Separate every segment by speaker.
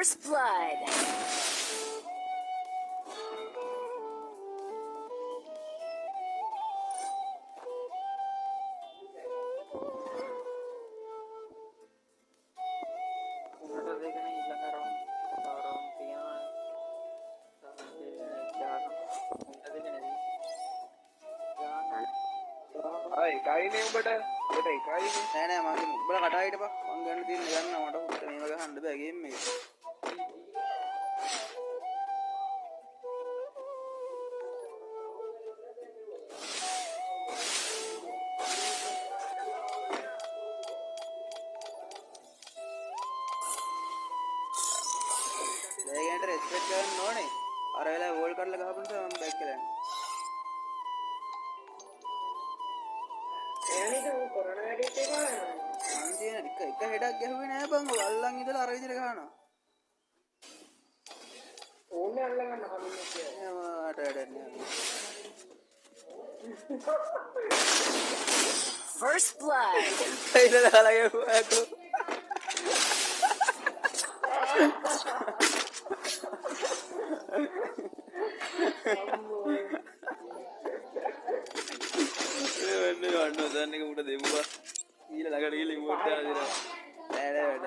Speaker 1: First blood.
Speaker 2: Ay, kain yung bata. Bata, kain.
Speaker 3: නෑ නෑ මගේ උඹලා කටා හිටපන් මං ගන්න තියෙන යන්න මට උත්තර මේව ගහන්න බෑ ගේම් එක දැන් රෙස්පෙක්ට් කරන්න ඕනේ අර වෙලාව වෝල් කරලා ගහපු නිසා මම බෑක් කරන්නේ අන්තිම එක හෙඩක් ගැහුවේ නෑ බං වල්ලන් ඉඳලා අර විදිහට ගහනවා ඕනේ අල්ලගන්න කමින්නේ කියලා මට වැඩක්
Speaker 1: First blood.
Speaker 3: නෑ දාලා ගැහුවා දන්නේ උඩ දෙමුවා ඊළ ළඟට ගිහලා ඉමෝට් දාලා දෙනවා නෑ නෑ වැඩ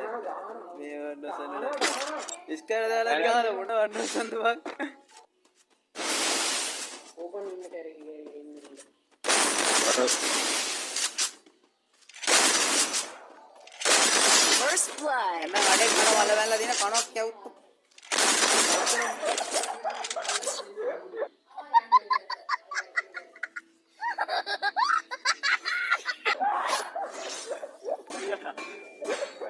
Speaker 3: මේ වන්නසන්න ඉස්කර දාලා ගහලා මොන වන්නසන්ද බං ඕපන් ඉන්න කැරේ
Speaker 1: First blood.
Speaker 3: මම වැඩේ කරන වල වැල්ලා දින කණක් කැවුත්තු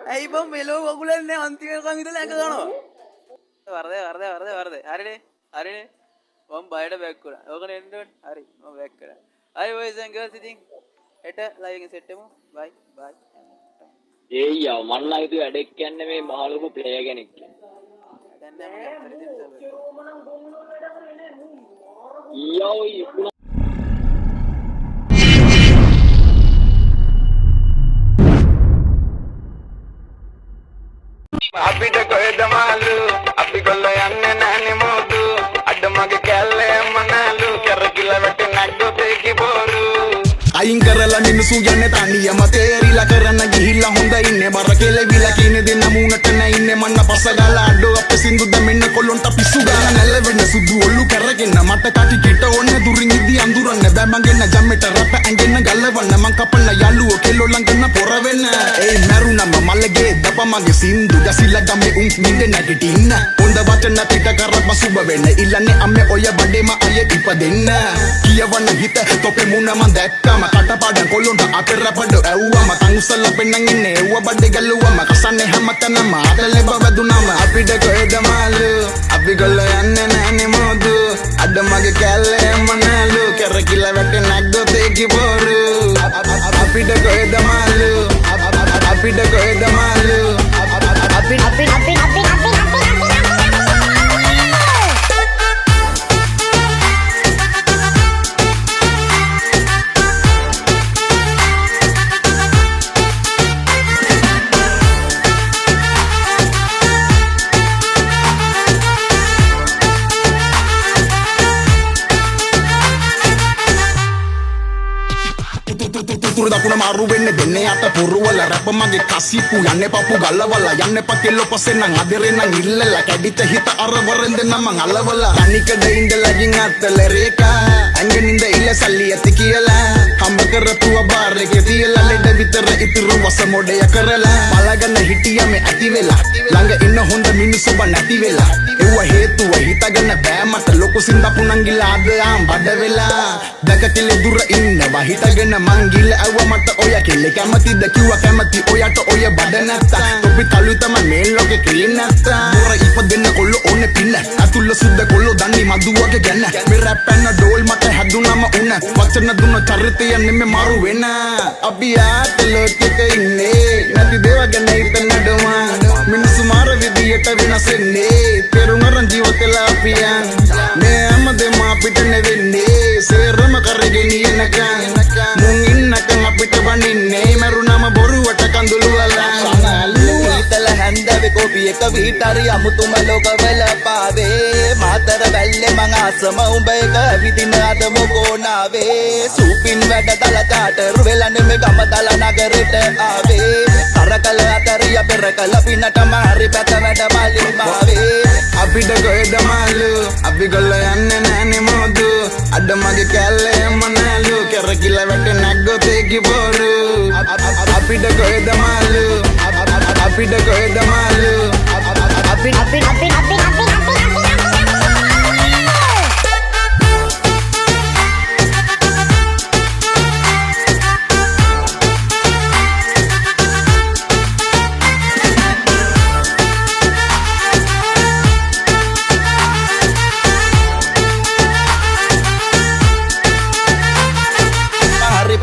Speaker 3: ඇයි බම් මෙලෝ වගුලන්නේ අන්තිමකම් ඉඳලා ඇඟ ගන්නවා වරදේ හරිනේ මම බයයට බෑක් කරා ඕකනේ එන්න ඕනේ හරි මම බෑක් කරා හරි boys and girls ඉතින් හෙට ලයිව් එකෙන් සෙට් වෙමු බයි
Speaker 4: ඒයෝ මන් නම් හිතුවේ වැඩක් කියන්නේ මේ මහ ලොකු ප්ලේයර් කෙනෙක්
Speaker 3: දැන් මම
Speaker 4: ඊයෝ
Speaker 2: අපිට කොහෙද මාළු අපි කොල්ල යන්නේ නැහනේ මොදු අඩ මගේ කැල්ලේ මනලු කරකිලා වැටේ නැග්ගොත් ඒකි බොරු
Speaker 5: අයින් කරලා මිනිසු යන්නේ තනියම තේරිලා කරන්න ගිහිල්ලා හොඳ ඉන්නේ බර කෙලවිලා කිනේ දෙන්න මූණට නැින්නේ මන්න පස්ස ගාලා අඩෝ අපේ සින්දු දෙමින්න කොල්ලොන්ට පිස්සු ගාලා නැලවෙන්න සුදු ඔල්ලු කරගෙන මට කටි කිට ඕනේ දුරින් ඉදි අඳුරන්න බෑ මං ගෙන්න ජම්මෙට රප ඇඟෙන්න ගල්ලවන්න මං කපන්න යල්ලුව කෙල්ලෝ ළඟන්න පොර වෙන්න ඒ මරුණම මල්ලගේ දපමගේ සින්දු ගැසිලා ගමේ උන් නින්ද නැගිටින්න හොඳ වචන පිට කරප සුබ වෙන්න ඉල්ලන්නේ අම්මේ ඔය බඩේම අය ඉපදෙන්න කියවන්න හිත තොපේ මුණ මං දැක්කම කටපාඩම් කොල්ලොන්ට අතර බඩ ඇව්වම තංසල පෙන්නන් ඉන්නේ එව්ව බඩේ ගැලුවම කසන්නේ හැමතැනම ආදලේ බවදුනම අපිට කොහෙද මාළු අපි ගොල්ල යන්නේ නැහනේ මොදු අඩ මගේ කැල්ලේ මනලු කරකිලා වැටේ නැග්ගොත් ඒකි බොරු අපිට කොහෙද මාළු අපිට කොහෙද මාළු තුර දකුණ මාරු වෙන්නේ දෙන්නේ අත පුරවල රැප මගේ කසිපු යන්නේ පපු ගල්ලවල යන්නේ පකෙල්ල පස්සේ නම් අදරේ නම් ඉල්ලලා කැඩිත හිත අර වරෙන්ද නම් අලවලා තනිකඩ ඉඳලා ගින් අතල රේකා අංගෙනින්ද ඉල්ල සල්ලි ඇති කියලා හම්බ කරපුව බාර් එකේ තියලා ලෙඩ විතර ඉතුරු වස මොඩය කරලා බලගන්න හිටියා මේ ඇති වෙලා ළඟ ඉන්න හොඳ මිනිස්සු බ නැති වෙලා එව්ව හේතුව හිතගන්න බෑ මට ලොකු සින්දපු නංගිලා අද ආම් බඩ වෙලා දකතිලේ දුර ඉන්නවා හිතගෙන මං ගිල්ල ඇව්ව මට ඔය කෙල්ල කැමතිද කිව්වා කැමති ඔයට ඔය බඩ නැත්තා තොපි තලුයි තමයි මේ ලෝකේ ක්‍රීම් නැත්තා මොර ඉපදෙන්න කොල්ල ඕනේ පින්න අතුල්ල සුද්ද කොල්ල දන්නේ මදුවගේ ගැන මේ රැප් පැන්න ඩෝල් මට හැදුනම උන වචන දුන්න චරිතය නෙමෙයි මාරු වෙන අපි ආත ලෝකෙක ඉන්නේ නැති දේව ගැන හිතන ඩොමා මිනිස්සු මාර විදියට වෙනසෙන්නේ පෙරුම රන් ජීවිතලා අපියන් මේ හැමදේම අපිට නෙවෙන්නේ සේරම කරගෙන යනකම් මුන් ඉන්නකම් අපිට වනින්නේ මරුණම බොරුවට කඳුළු වල සනල්ලු හිතල හැන්දවේ කොපි එක වීටරි අමුතුම ලෝකවල පාවේ මාතර වැල්ලේ මං ආසම උඹ එක ඇවිදින අද මොකෝනාවේ සූපින් වැඩ දල කාටරු වෙලන්නේ මේ ගම දල නගරෙට ආවේ කරකල අතරිය පෙර කල පිනට මාරි පැත වැඩ මලි මාවේ
Speaker 2: අපිට කොහෙද මාළු අපි ගොල්ලෝ යන්නේ නැහනේ මොදු අඩ මගේ කැල්ලේ මනලු කරකිල වැට නැග්ගොත් ඒකි බොරු අපිට කොහෙද මාළු අපිට කොහෙද මාළු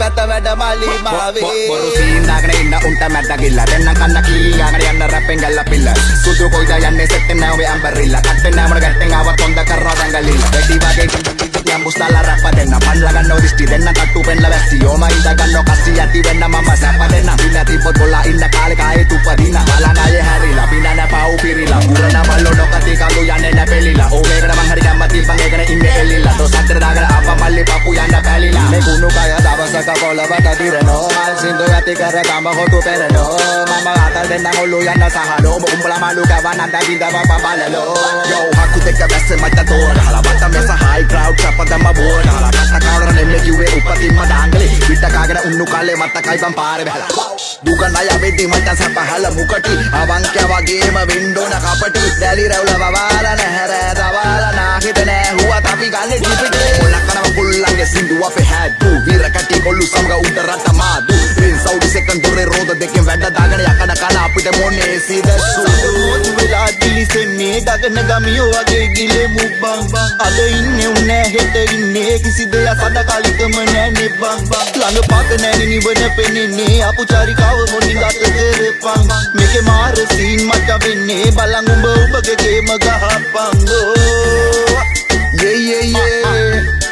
Speaker 5: පැත වැඩ මලි මාවේ බොරු සීනාගෙන ඉන්න උන්ට මැද්ද ගිල්ල දෙන්න කන්න කීයාගෙන යන්න රැපෙන් ගැල්ල පිල්ල සුදු කොයිද යන්නේ සෙට්ටෙන් නැවේ අම්බරිල්ල කට්ටෙන් නැමන ගැට්ටෙන් ආවත් හොඳ කරනවා දඟලිල්ල වැඩි වගේ යම්බුස් දාලා රැප දෙන්න පන්ලා ගන්නව දිස්ටි දෙන්න කට්ටු පෙන්ල වැස්සි යෝම ඉඳ ගන්නව කස්සි යටි වෙන්න මම සැප දෙන්න පින්න තිබ්බොත් බොලා ඉන්න කාලේ කායේ තුපදින බලනායේ හැරිලා පින්න නැපව් පිරිලා පුරන බල්ලෝ නොකති කඳු යන්නේ නැපෙලිලා ඕවේකට මං හරි ගැම්මත් තිබ්බන් ඒකන ඉන්නේ එල්ලිලා තෝ සතර දාගෙන ආපා මල්ලි පපු යන්න පැලිලා මේ කුණු කය දවසක පොළවට දිරනෝ මල් සින්දු යති කර ගම හොටු පෙරනෝ මම අතල් දෙන්න ඔල්ලු යන්න සහනෝ උඹලා මාළු ගවන්නන් දැවිඳව පබලලෝ යෝ හකු දෙක වැස්ස මට තෝරලා වට මෙස හයි ක්‍රවුඩ් චපදම බෝඩලා කත කවුරන එන්නේ කිව්වේ උපතින්ම දාංගලේ පිට කාගෙන උන්නු කාලේ මතකයි බම් පාරේ බහලා දුක ණය වෙද්දි මට සපහල මුකටි අවංක්‍ය වගේම වෙන්නෝන කපටි දැලි රැවුල වවාල නැහැර දවාල නාහිත නෑ හුවත් අපි ගන්නේ ඩිපිටේ මොලකනම පුල්ලන්ගේ සින්දු අපේ හැදු විර කටි කොල්ලු සමග උඩ රට මාදු රින් සෞදි සෙකන්ඩ් දොරේ රෝද දෙකෙන් වැඩ දාගෙන යකන කන අපිට මොනේ සීදසු මොතු වෙලා දිලිසෙන්නේ දගන ගමියෝ වගේ ගිලේ මුබ්බන් අද ඉන්නේ උන්නේ හෙට ඉන්නේ කිසි දෙයක් අද කාලිකම නෑනේ බං ළඟ පාත නෑනේ නිවන පෙනෙන්නේ අපුචාරිකාව මොනින් ගත කරපන් මේකේ මාර සීන් මට වෙන්නේ බලන් උඹගේ ගේම ගහපන්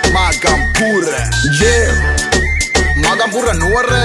Speaker 5: Magampura yeah Magampura nuwara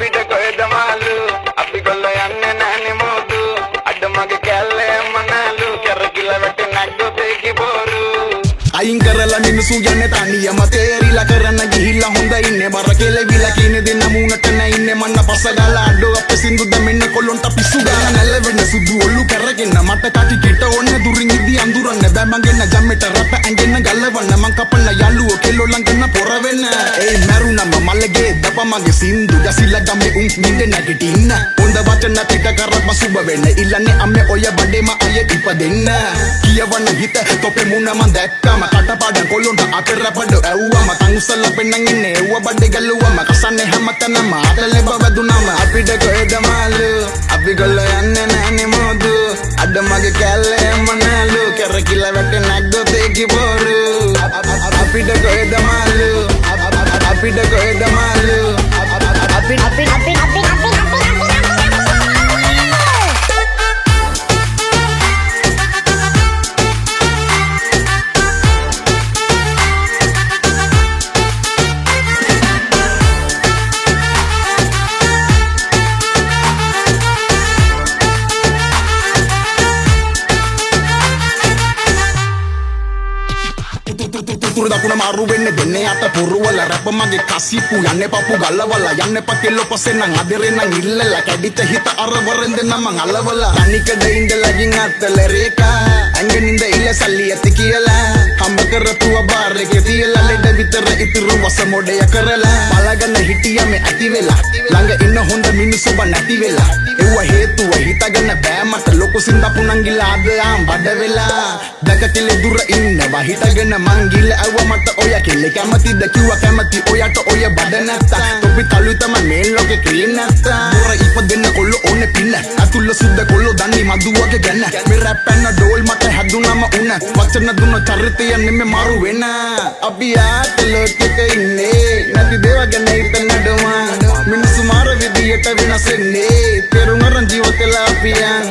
Speaker 2: අපිට කොහෙද මාළු අපි කොල්ලෝ යන්නේ නැහනේ මොදු අඩ මගේ කැල්ලේ මනලු කරකිලා වැටේ නැග්ගොත් ඒකි බොරු
Speaker 5: අයින් කරලා මිනිසු යන්නේ තනියම තේරිලා කරන්න ගිහිල්ලා හොඳ ඉන්නේ බර කෙලවිලා කිනේ දෙන්න මූණට නැින්නේ මන්න පස ගාලා අඩෝ අපේ සින්දු දැමෙන්න කොල්ලොන්ට පිස්සු ගාලා නැලවෙන්න සුදු ඔලු කරගෙන මට කටි කිට ඕනේ දුරින් ඉදි අඳුරන්න බෑ මං ජම්මෙට රප ඇඟෙන්න ගල්ලවන්න මං කපන්න යාළුවෝ කෙල්ලෝ ළඟන පොර වෙන්න ඒ මරුණම මල්ලගේ දප මගේ සින්දු ගැසිලා ගමේ උන් නින්ද නැගිටින්න හොඳ වචන ටික කරප සුබ වෙන්න ඉල්ලන්නේ අම්මේ ඔය බඩේම අය ඉපදෙන්න කියවන්න හිත තොපේ මුණ මං දැක්කම කටපාඩම් කොල්ලොන්ට අතර පඩ ඇව්වම තන් උසලා පෙන්නන් ඉන්නේ එව්ව බඩේ ගැලුවම කසන්නේ හැමතැනම අතලෙ බවදුනම අපිට කොහෙද මාළු අපි කොල්ලෝ යන්නේ නැහනේ මොදු අඩ මගේ කැල්ලේ මනලු කරකිලා වැටේ නැග්ගොත් ඒකි බොරු අපිට කොහෙද මාළු අපිට කොහෙද මාළු තුරු දකුණ මාරු වෙන්නේ දෙන්නේ අත පුරවල රැප මගේ කසිප්පු යන්නේ පපු ගල්ලවලා යන්නේ පකෙල්ල පස්සේ නම් අදරේ නම් ඉල්ලලා කැඩිත හිත අර වරෙන්ද නම් අලවලා තනිකඩ ඉඳලා ගින් අත්තල රේකා ඇඟනින්ද ඉල්ල සල්ලි ඇති කියලා හම්බ කරපුව බාර් එකේ තියලා ලෙඩ විතර ඉතුරු වස මොඩය කරලා බලගන්න හිටියම ඇති වෙලා ළඟ ඉන්න හොඳ මිනිස්සු බ නැති වෙලා එව්ව හේතුව හිතගන්න බෑ මට ලොකු සින්දපු නංගිලා අද ආම් බඩ වෙලා දැක කෙලෙ දුර ඉන්නවා හිතගෙන මං ගිල්ල ඇව්ව මට ඔය කෙල්ල කැමතිද කිව්වා කැමති ඔයට ඔය බඩ නැත්තා තොපි තලුයි තමයි මේ ලෝකේ ක්‍රීම් නැත්තා දුර ඉපදෙන්න කොල්ල ඕනේ පින්න අතුල්ල සුද්ද කොල්ල දන්නේ මදුවගේ ගැන මේ රැප් පැන්න ඩෝල් මට හැදුනම උන වචන දුන්න චරිතය නෙමෙ මාරු වෙන අපි ආත ලෝකෙක ඉන්නේ නැති දේව ගැන හිතන නඩුවා මිනිස්සු මාර විදියට වෙනස් වෙන්නේ තේරුම් අරන් ජීවිතලා අපියන්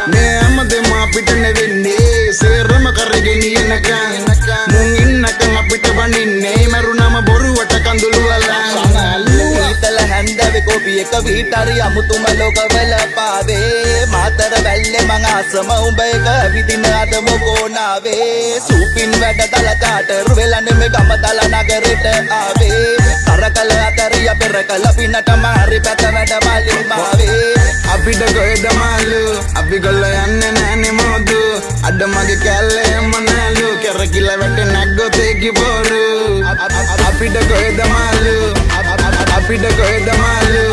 Speaker 5: මේ හැමදේම අපිට නෙවෙන්නේ සේරම කරගෙන යනකම් මුන් ඉන්නකම් අපිට බනින්නේ මරුණම බොරුවට කඳුළු වලා ඊතල හැන්දවේ කොපි එක විතරි අමුතුම ලෝකවල පාවේ මාතර වැල්ලේ මං ආසම උඹ එක විදින අද මොකෝනාවේ සූපින් වැඩ දල කාටරු වෙලන්නේ මේ ගම දල නගරෙට ආවේ කරකල අතරිය පෙරකල පිනට මාරි පැත වැඩ බලින් මාවේ අපිට කොහෙද මාළු අපි කොල්ලෝ යන්නේ නැහනේ මොදු අඩ මගේ කැල්ලේ මනලු කරකිලා වැටේ නැග්ගොත් ඒකි බොරු අපිට කොහෙද මාළු අපිට කොහෙද මාළු